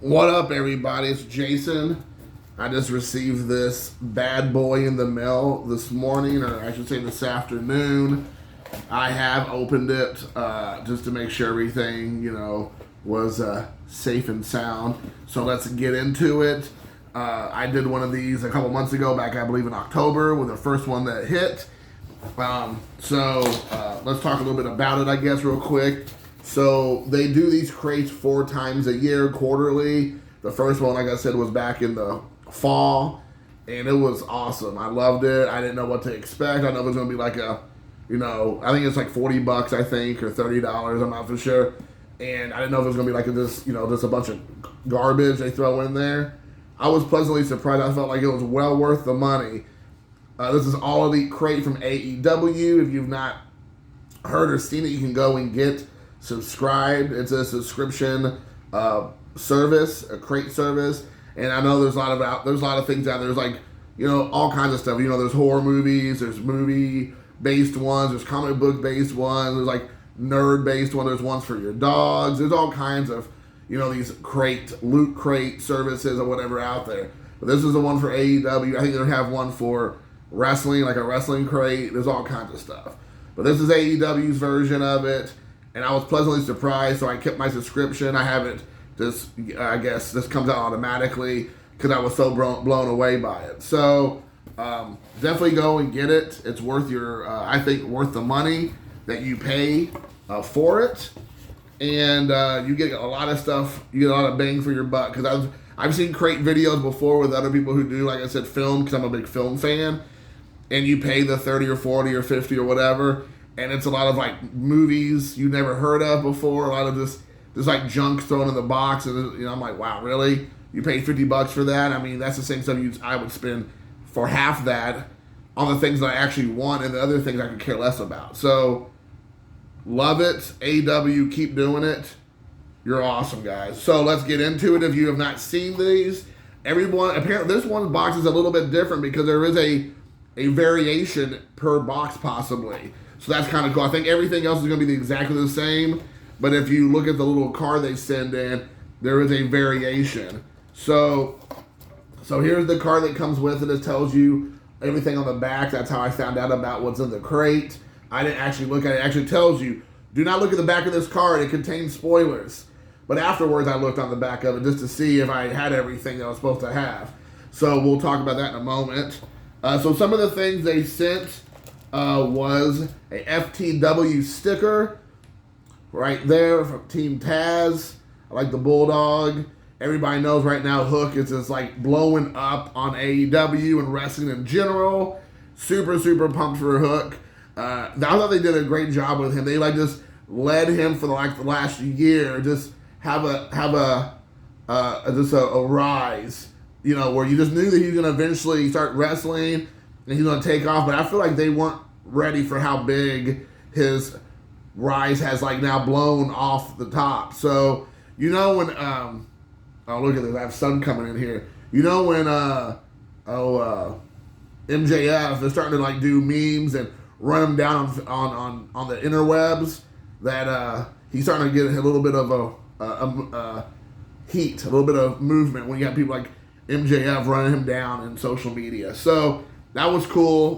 What up, everybody? It's Jason. I just received this bad boy in the mail this morning, or I should say this afternoon. I have opened it just to make sure everything, was safe and sound. So let's get into it. I did one of these a couple months ago, back I believe in October, with the first one that hit. So let's talk a little bit about it, I guess, real quick. So they do these crates 4 times a year, quarterly. The first one, like I said, was back in the fall, and it was awesome. I loved it. I didn't know what to expect. I know there's going to be like I think it's like $40, I think, or $30. I'm not for sure. And I didn't know if it was going to be like just a bunch of garbage they throw in there. I was pleasantly surprised. I felt like it was well worth the money. This is All Elite Crate from AEW. If you've not heard or seen it, you can go and get subscribed. It's a subscription service, a crate service, and I know there's a lot of things out there. There's like all kinds of stuff. There's horror movies, there's movie based ones, there's comic book based ones, there's like nerd based ones, there's ones for your dogs. There's all kinds of these loot crate services or whatever out there. But this is the one for AEW. I think they have one for wrestling, like a wrestling crate. There's all kinds of stuff. But this is AEW's version of it. And I was pleasantly surprised, so I kept my subscription. I haven't I guess this comes out automatically because I was so blown away by it. So definitely go and get it. It's worth I think worth the money that you pay for it. And you get a lot of stuff. You get a lot of bang for your buck, because I've seen crate videos before with other people who do, like I said, film, because I'm a big film fan. And you pay the 30 or 40 or 50 or whatever. And it's a lot of like movies you never heard of before. A lot of this like junk thrown in the box, and I'm like, wow, really? You paid $50 for that? I mean, that's the same stuff I would spend for half that on the things that I actually want, and the other things I could care less about. So, love it. AEW, keep doing it. You're awesome, guys. So let's get into it. If you have not seen these, apparently this one box is a little bit different because there is a variation per box possibly. So that's kind of cool. I think everything else is going to be exactly the same, but if you look at the little card they send in, there is a variation. So here's the card that comes with it. It tells you everything on the back. That's how I found out about what's in the crate. I didn't actually look at it. It actually tells you, do not look at the back of this card. It contains spoilers. But afterwards, I looked on the back of it just to see if I had everything that I was supposed to have. So we'll talk about that in a moment. So some of the things they sent was a FTW sticker right there from Team Taz. I like the Bulldog. Everybody knows right now Hook is just like blowing up on AEW and wrestling in general. Super, super pumped for Hook. I thought they did a great job with him. They just led him for the last year. Just have a rise, where you just knew that he was going to eventually start wrestling and he's going to take off. But I feel like they weren't ready for how big his rise has now blown off the top. So when look at this, I have sun coming in here. When MJF, they're starting to do memes and run him down on the interwebs, that he's starting to get a little bit of a heat, a little bit of movement when you got people like MJF running him down in social media. So that was cool.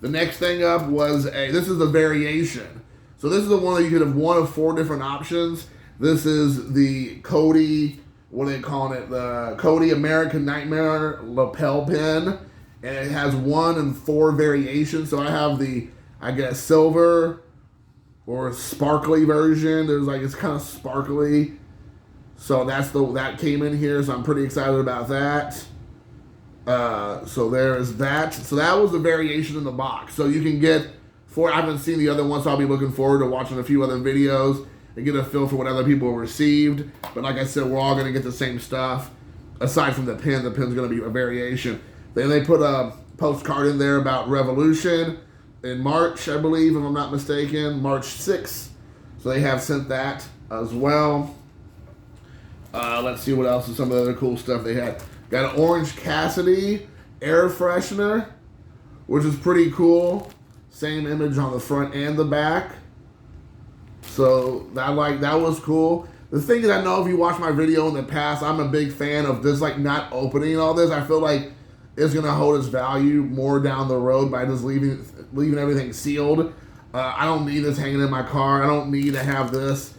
The next thing up was this is a variation. So this is the one that you could have one of 4 different options. This is the Cody, what are they calling it? The Cody American Nightmare lapel pin. And it has 1 and 4 variations. So I have the, I guess, silver or sparkly version. It's kind of sparkly. So that came in here. So I'm pretty excited about that. So there's that. So that was the variation in the box. So you can get 4. I haven't seen the other one, so I'll be looking forward to watching a few other videos and get a feel for what other people received. But like I said, we're all going to get the same stuff. Aside from the pin, the pin's going to be a variation. Then they put a postcard in there about Revolution in March, I believe, if I'm not mistaken, March 6th. So they have sent that as well. Let's see what else is some of the other cool stuff they had. Got an Orange Cassidy air freshener, which is pretty cool. Same image on the front and the back. So that was cool. The thing is, I know if you watch my video in the past, I'm a big fan of this, like, not opening all this. I feel like it's going to hold its value more down the road by just leaving everything sealed. I don't need this hanging in my car. I don't need to have this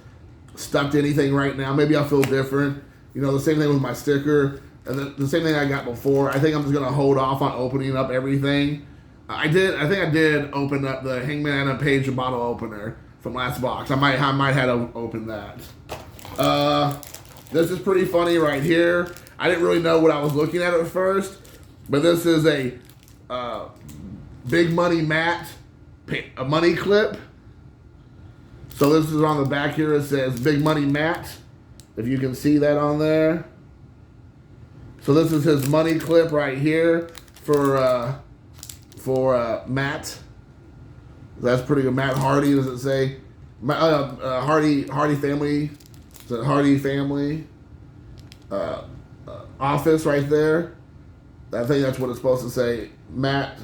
stuck to anything right now. Maybe I'll feel different. You know, the same thing with my sticker. And the same thing I got before. I think I'm just going to hold off on opening up everything. I think I did open up the Hangman Adam Page bottle opener from last box. I might have to open that. This is pretty funny right here. I didn't really know what I was looking at first, but this is a Big Money Matt a money clip. So this is on the back here. It says Big Money Matt, if you can see that on there. So this is his money clip right here for Matt. That's pretty good. Matt Hardy, does it say? Hardy family. Is it Hardy family office right there? I think that's what it's supposed to say. Matt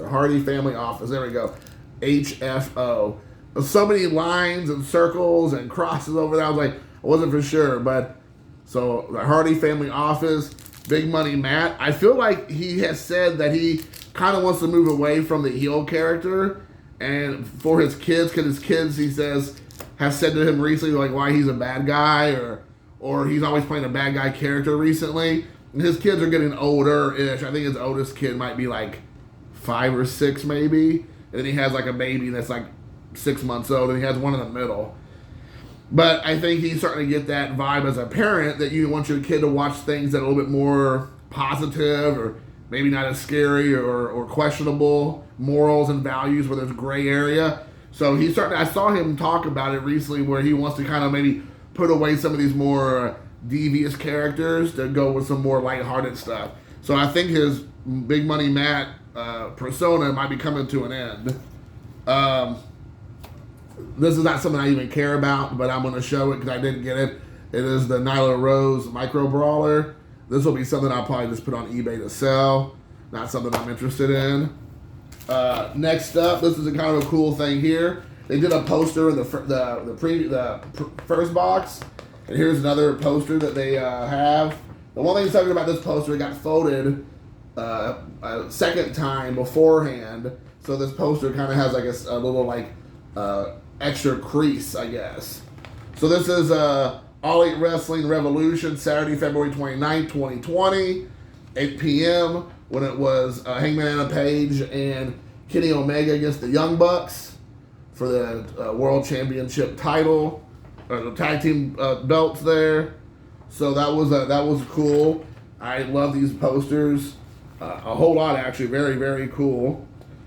Hardy family office. There we go. HFO. So many lines and circles and crosses over there. I was like, I wasn't for sure, but so the Hardy family office. Big Money Matt. I feel like he has said that he kind of wants to move away from the heel character, and for his kids, because his kids, he says, have said to him recently, like, why he's a bad guy, or he's always playing a bad guy character recently. And his kids are getting older-ish. I think his oldest kid might be like 5 or 6 maybe, and then he has like a baby that's like 6 months old, and he has one in the middle. But I think he's starting to get that vibe as a parent that you want your kid to watch things that are a little bit more positive, or maybe not as scary, or questionable morals and values where there's gray area. So he's starting. I saw him talk about it recently where he wants to kind of maybe put away some of these more devious characters to go with some more lighthearted stuff. So I think his Big Money Matt persona might be coming to an end. This is not something I even care about, but I'm going to show it because I didn't get it. It is the Nyla Rose Micro Brawler. This will be something I'll probably just put on eBay to sell. Not something I'm interested in. Next up, this is a kind of a cool thing here. They did a poster in the first box, and here's another poster that they have. The one thing talking about this poster, it got folded a second time beforehand, so this poster kind of has like a little like extra crease, I guess. So this is All Elite Wrestling Revolution, Saturday, February 29th, 2020, 8 p.m. when it was Hangman Adam Page and Kenny Omega against the Young Bucks for the World Championship title, or the tag team belts there. So that was cool. I love these posters. A whole lot, actually. Very, very cool.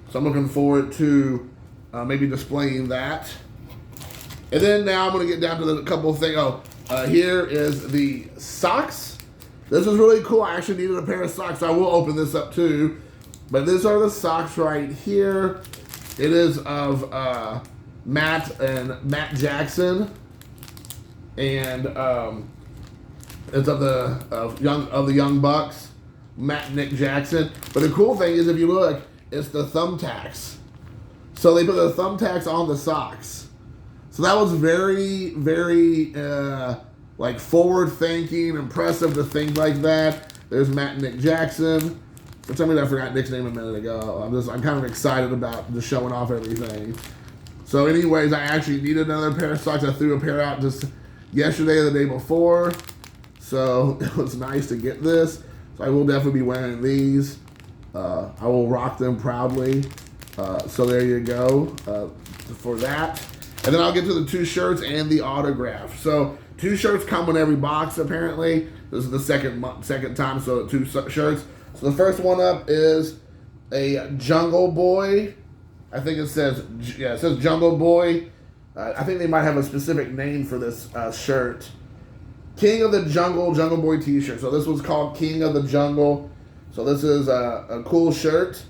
So I'm looking forward to maybe displaying that. And then now I'm going to get down to a couple of things. Here is the socks. This is really cool. I actually needed a pair of socks. So I will open this up too. But these are the socks right here. It is of Matt Jackson. And it's of the Young Bucks. Matt and Nick Jackson. But the cool thing is, if you look, it's the thumbtacks. So they put the thumbtacks on the socks. So that was very, very like forward-thinking, impressive to think like that. There's Matt and Nick Jackson. For some reason, I forgot Nick's name a minute ago. I'm kind of excited about just showing off everything. So anyways, I actually needed another pair of socks. I threw a pair out just yesterday or the day before. So it was nice to get this. So I will definitely be wearing these. I will rock them proudly. So there you go for that. And then I'll get to the 2 shirts and the autograph. So 2 shirts come in every box, apparently. This is the second time, so 2 shirts. So the first one up is a Jungle Boy. I think it says Jungle Boy. I think they might have a specific name for this shirt. King of the Jungle Boy t-shirt. So this was called King of the Jungle. So this is a cool shirt.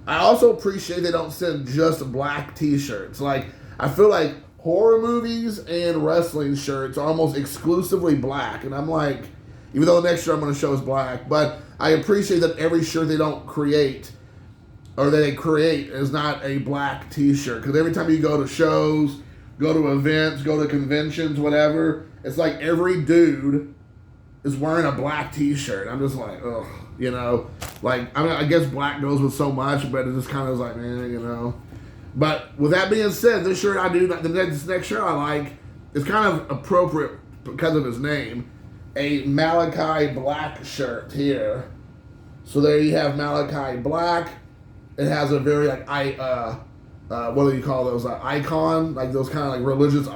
I also appreciate they don't send just black t-shirts. Like, I feel like horror movies and wrestling shirts are almost exclusively black. And I'm like, even though the next shirt I'm going to show is black, but I appreciate that every shirt they don't create, or that they create, is not a black t-shirt. Because every time you go to shows go to events, go to conventions, whatever. It's like every dude is wearing a black T-shirt. I'm just like, ugh, you know. Like, I mean, I guess black goes with so much, but it just kind of is like, man, you know. But with that being said, this shirt I do, this next shirt I like is kind of appropriate because of his name. A Malachi Black shirt here. So there you have Malachi Black. It has a very like what do you call those? Icon, like those kind of like religious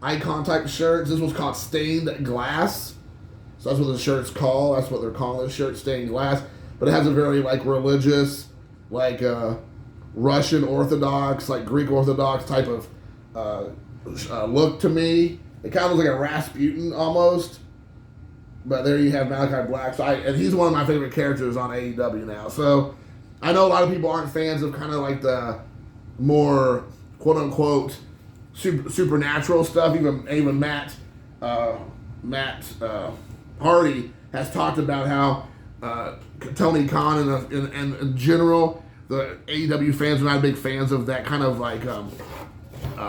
icon type shirts. This was called Stained Glass. So that's what the shirt's called. That's what they're calling this shirt, Stained Glass. But it has a very like religious, like Russian Orthodox, like Greek Orthodox type of look to me. It kind of looks like a Rasputin almost. But there you have Malachi Black. And he's one of my favorite characters on AEW now. So I know a lot of people aren't fans of kind of like the more quote unquote supernatural stuff. Even Matt Hardy has talked about how Tony Khan and in general, the AEW fans are not big fans of that kind of like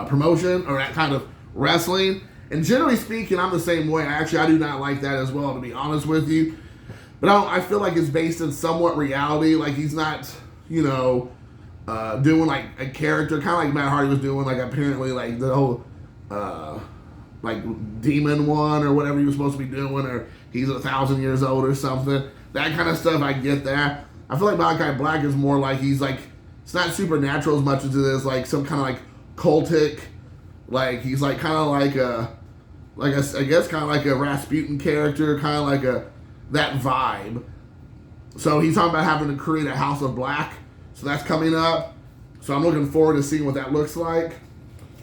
promotion or that kind of wrestling. And generally speaking, I'm the same way. I do not like that as well, to be honest with you. But I feel like it's based in somewhat reality. Like he's not, you know, doing like a character, kind of like Matt Hardy was doing, like apparently like the whole like demon one or whatever he was supposed to be doing, or he's 1,000 years old or something. That kind of stuff, I get that. I feel like Malachi Black is more like he's like, it's not supernatural as much as it is like some kind of like cultic, like he's like kind of like I guess kind of like a Rasputin character, kind of like that vibe. So he's talking about having to create a House of Black. So that's coming up. So I'm looking forward to seeing what that looks like.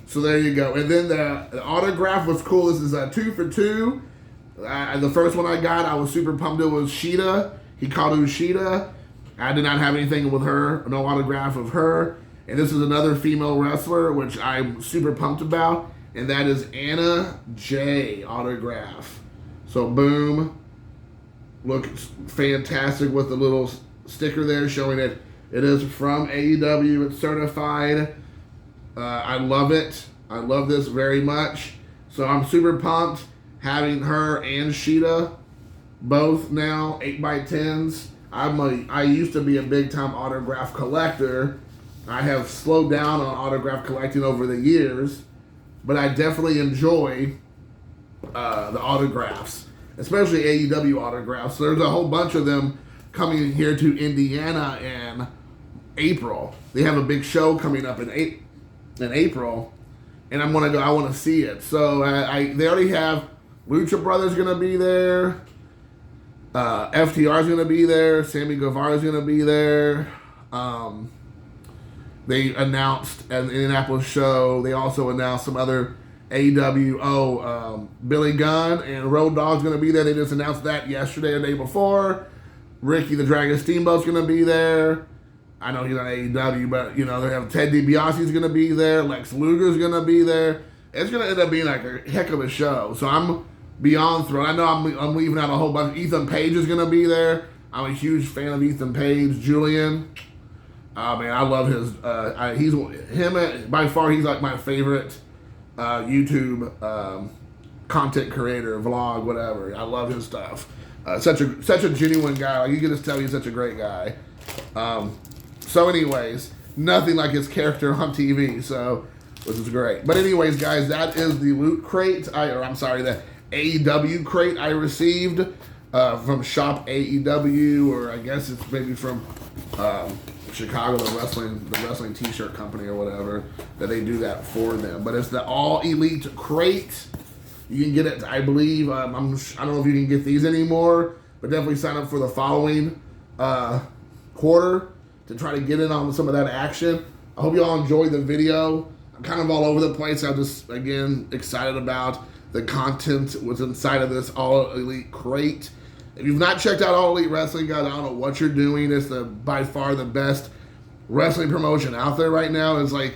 So there you go. And then the autograph was cool. This is a 2 for 2. The first one I got, I was super pumped. It was Sheeta, Hikaru Shida. I did not have anything with her, no autograph of her. And this is another female wrestler, which I'm super pumped about. And that is Anna Jay autograph. So boom. Looks fantastic with the little sticker there showing it. It is from AEW. It's certified. I love it. I love this very much. So I'm super pumped having her and Sheeta both now 8x10s. I used to be a big time autograph collector. I have slowed down on autograph collecting over the years, but I definitely enjoy the autographs, especially AEW autographs. So there's a whole bunch of them coming here to Indiana in April. They have a big show coming up in April, and I want to see it. So they already have Lucha Brothers going to be there. FTR is going to be there. Sammy Guevara is going to be there. They announced at the Indianapolis show. They also announced some other AEW. Billy Gunn and Road Dogg's going to be there. They just announced that yesterday or the day before. Ricky the Dragon Steamboat's going to be there. I know he's on AEW, but you know they have Ted DiBiase's going to be there. Lex Luger's going to be there. It's going to end up being like a heck of a show. So I'm beyond thrilled. I know I'm leaving out a whole bunch. Ethan Page is going to be there. I'm a huge fan of Ethan Page. Julian. Man, I love his. By far, he's like my favorite YouTube content creator, vlog, whatever. I love his stuff. Such a genuine guy. Like you can just tell he's such a great guy. So, anyways, nothing like his character on TV. So, which is great. But anyways, guys, that is the Loot Crate. The AEW crate I received from Shop AEW, or I guess it's maybe from Chicago, the wrestling T-shirt company or whatever, that they do that for them. But it's the All Elite Crate. You can get it, I believe. I don't know if you can get these anymore, but definitely sign up for the following quarter to try to get in on some of that action. I hope you all enjoyed the video. I'm kind of all over the place. I'm just, again, excited about the content what's inside of this All Elite Crate. If you've not checked out All Elite Wrestling, guys, I don't know what you're doing. It's by far the best wrestling promotion out there right now. It's like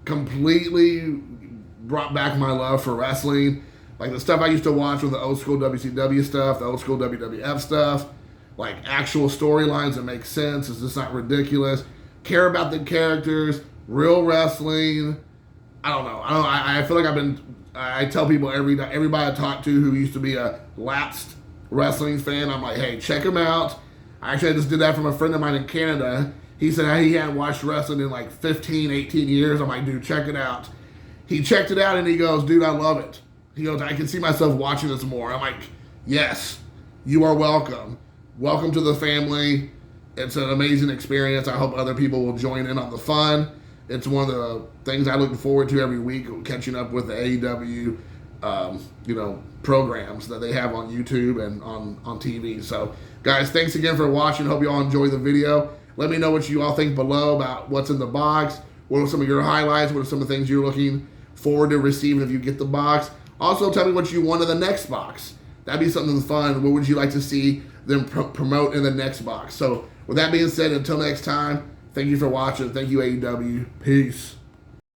completely brought back my love for wrestling. Like the stuff I used to watch with the old school WCW stuff, the old school WWF stuff, like actual storylines that make sense. It's just not ridiculous. Care about the characters, real wrestling, I don't know. I feel like I tell people everybody I talk to who used to be a lapsed wrestling fan, I'm like, hey, check him out. Actually, I just did that from a friend of mine in Canada. He said he hadn't watched wrestling in like 15, 18 years. I'm like, dude, check it out. He checked it out and he goes, dude, I love it. He goes, I can see myself watching this more. I'm like, yes, you are welcome. Welcome to the family. It's an amazing experience. I hope other people will join in on the fun. It's one of the things I look forward to every week, catching up with the AEW, programs that they have on YouTube and on TV. So, guys, thanks again for watching. Hope you all enjoy the video. Let me know what you all think below about what's in the box. What are some of your highlights? What are some of the things you're looking forward to receiving if you get the box? Also, tell me what you want in the next box. That'd be something fun. What would you like to see them promote in the next box? So, with that being said, until next time, thank you for watching. Thank you, AEW. Peace.